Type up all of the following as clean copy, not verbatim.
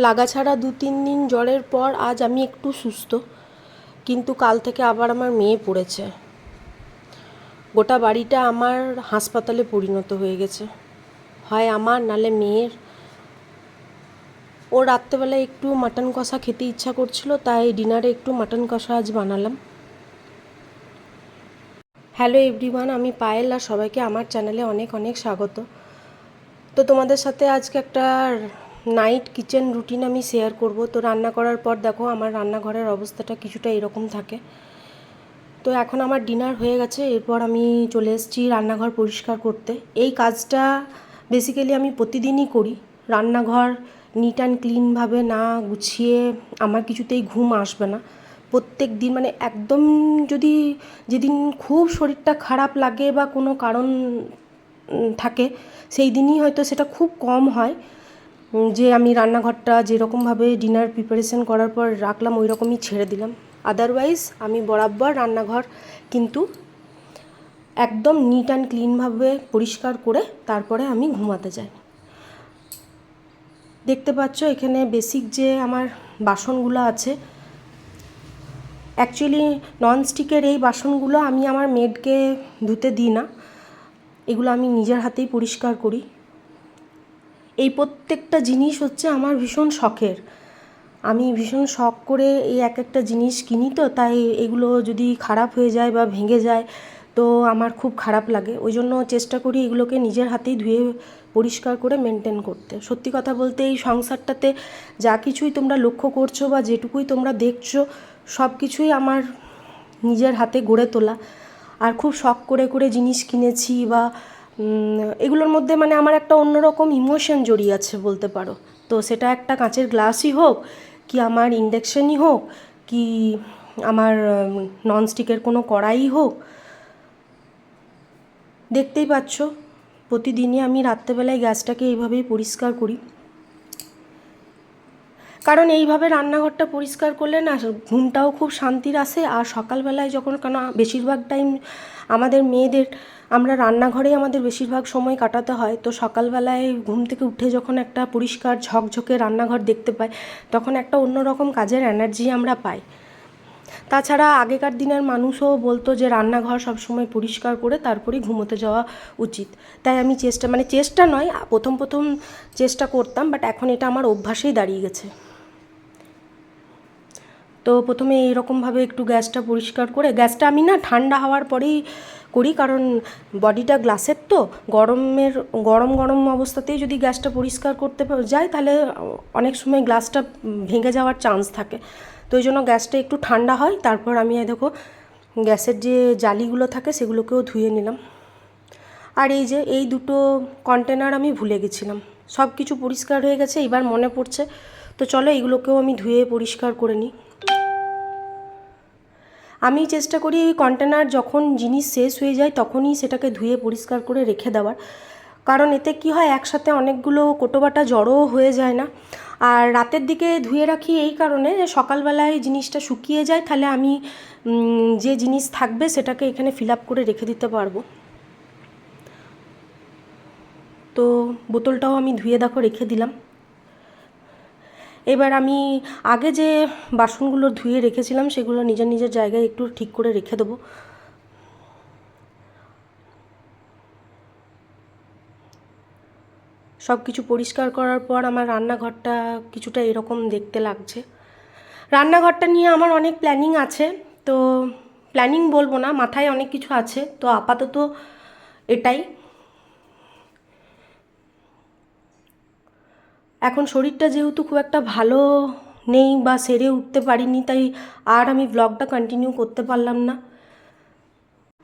লাগা ছাড়া 2-3 দিন জ্বরের পর আজ আমি একটু সুস্থ, কিন্তু কাল থেকে আবার আমার মেয়ে পড়েছে। গোটা বাড়িটা আমার হাসপাতালে পরিণত হয়ে গেছে, হয় আমার নালে মেয়ের। ও রাত্রেবেলায় একটু মাটন কষা খেতে ইচ্ছা করছিল, তাই ডিনারে একটু মাটন কষা আজ বানালাম। হ্যালো এভরিওয়ান, আমি পায়েল আর সবাইকে আমার চ্যানেলে অনেক অনেক স্বাগত। তো তোমাদের সাথে আজকে একটা নাইট কিচেন রুটিন আমি শেয়ার করব। তো রান্না করার পর দেখো আমার রান্নাঘরের অবস্থাটা কিছুটা এরকম থাকে। তো এখন আমার ডিনার হয়ে গেছে, এরপর আমি চলে এসেছি রান্নাঘর পরিষ্কার করতে। এই কাজটা বেসিক্যালি আমি প্রতিদিনই করি। রান্নাঘর নিট অ্যান্ড ক্লিনভাবে না গুছিয়ে আমার কিছুতেই ঘুম আসবে না। প্রত্যেক দিন মানে একদম, যদি যেদিন খুব শরীরটা খারাপ লাগে বা কোনো কারণ থাকে, সেই দিনই হয়তো সেটা খুব কম হয় যে আমি রান্নাঘরটা যেরকমভাবে ডিনার প্রিপারেশন করার পর রাখলাম ওই রকমই ছেড়ে দিলাম। আদারওয়াইজ আমি বরাবর রান্নাঘর কিন্তু একদম নিট অ্যান্ড ক্লিনভাবে পরিষ্কার করে তারপরে আমি ঘুমাতে যাই। দেখতে পাচ্ছ এখানে বেসিক যে আমার বাসনগুলো আছে, অ্যাকচুয়ালি ননস্টিকের এই বাসনগুলো আমি আমার মেডকে ধুতে দিই না, এগুলো আমি নিজের হাতেই পরিষ্কার করি। এই প্রত্যেকটা জিনিস হচ্ছে আমার ভীষণ শখের। আমি ভীষণ শখ করে এই এক একটা জিনিস কিনি, তো তাই এগুলো যদি খারাপ হয়ে যায় বা ভেঙে যায় তো আমার খুব খারাপ লাগে। ওই জন্য চেষ্টা করি এগুলোকে নিজের হাতেই ধুয়ে পরিষ্কার করে মেনটেন করতে। সত্যি কথা বলতে এই সংসারটাতে যা কিছুই তোমরা লক্ষ্য করছো বা যেটুকুই তোমরা দেখছো, সব কিছুই আমার নিজের হাতে গড়ে তোলা। আর খুব শখ করে করে জিনিস কিনেছি, বা এগুলোর মধ্যে মানে আমার একটা অন্যরকম ইমোশন জড়িয়ে আছে বলতে পারো। তো সেটা একটা কাঁচের গ্লাসই হোক, কি আমার ইন্ডাকশানই হোক, কি আমার ননস্টিকের কোনো কড়াই হোক। দেখতেই পাচ্ছ প্রতিদিনই আমি রাত্রেবেলায় গ্যাসটাকে এইভাবেই পরিষ্কার করি, কারণ এইভাবে রান্নাঘরটা পরিষ্কার করলে না ঘুমটাও খুব শান্তির আসে। আর সকালবেলায় যখন, কেন বেশিরভাগ টাইম আমাদের মেয়েদের আমরা রান্নাঘরেই আমাদের বেশিরভাগ সময় কাটাতে হয়, তো সকালবেলায় ঘুম থেকে উঠে যখন একটা পরিষ্কার ঝকঝকে রান্নাঘর দেখতে পাই, তখন একটা অন্যরকম কাজের এনার্জি আমরা পাই। তাছাড়া আগেকার দিনের মানুষও বলতো যে রান্নাঘর সবসময় পরিষ্কার করে তারপরেই ঘুমোতে যাওয়া উচিত। তাই আমি চেষ্টা নয়, প্রথম প্রথম চেষ্টা করতাম, বাট এখন এটা আমার অভ্যাসেই দাঁড়িয়ে গেছে। তো প্রথমে এইরকমভাবে একটু গ্যাসটা পরিষ্কার করে, গ্যাসটা আমি না ঠান্ডা হওয়ার পরেই করি, কারণ বডিটা গ্লাসের, তো গরম গরম অবস্থাতেই যদি গ্যাসটা পরিষ্কার করতে যাই তাহলে অনেক সময় গ্লাসটা ভেঙে যাওয়ার চান্স থাকে। তো ওই জন্য গ্যাসটা একটু ঠান্ডা হয়, তারপর আমি দেখো গ্যাসের যে জালিগুলো থাকে সেগুলোকেও ধুয়ে নিলাম। আর এই যে এই দুটো কন্টেনার আমি ভুলে গেছিলাম, সব কিছু পরিষ্কার হয়ে গেছে, এবার মনে পড়ছে। তো চলো এইগুলোকেও আমি ধুয়ে পরিষ্কার করে নিই। আমি চেষ্টা করি এই কন্টেনার যখন জিনিস শেষ হয়ে যায় তখনই সেটাকে ধুয়ে পরিষ্কার করে রেখে দেওয়ার, কারণ এতে কি হয় একসাথে অনেকগুলো কোটোবাটা জড়ো হয়ে যায় না। আর রাতের দিকে ধুয়ে রাখি এই কারণে যে সকালবেলায় জিনিসটা শুকিয়ে যায়, তাহলে আমি যে জিনিস থাকবে সেটাকে এখানে ফিল আপ করে রেখে দিতে পারবো। তো বোতলটাও আমি ধুয়ে দেখো রেখে দিলাম। এবার আমি আগে যে বাসনগুলো ধুয়ে রেখেছিলাম সেগুলো নিজের নিজের জায়গায় একটু ঠিক করে রেখে দেবো। সব কিছু পরিষ্কার করার পর আমার রান্নাঘরটা কিছুটা এরকম দেখতে লাগছে। রান্নাঘরটা নিয়ে আমার অনেক প্ল্যানিং আছে, তো প্ল্যানিং বলবো না, মাথায় অনেক কিছু আছে, তো আপাতত এটাই। এখন শরীরটা যেহেতু খুব একটা ভালো নেই বা সেরে উঠতে পারিনি, তাই আর আমি ব্লগটা কন্টিনিউ করতে পারলাম না।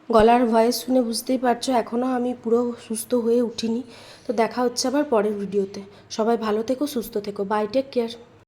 গলার ভয়েস শুনে বুঝতেই পারছো এখনও আমি পুরো সুস্থ হয়ে উঠিনি। তো দেখা হচ্ছে আবার পরের ভিডিওতে। সবাই ভালো থেকো, সুস্থ থেকো, বাই, টেক কেয়ার।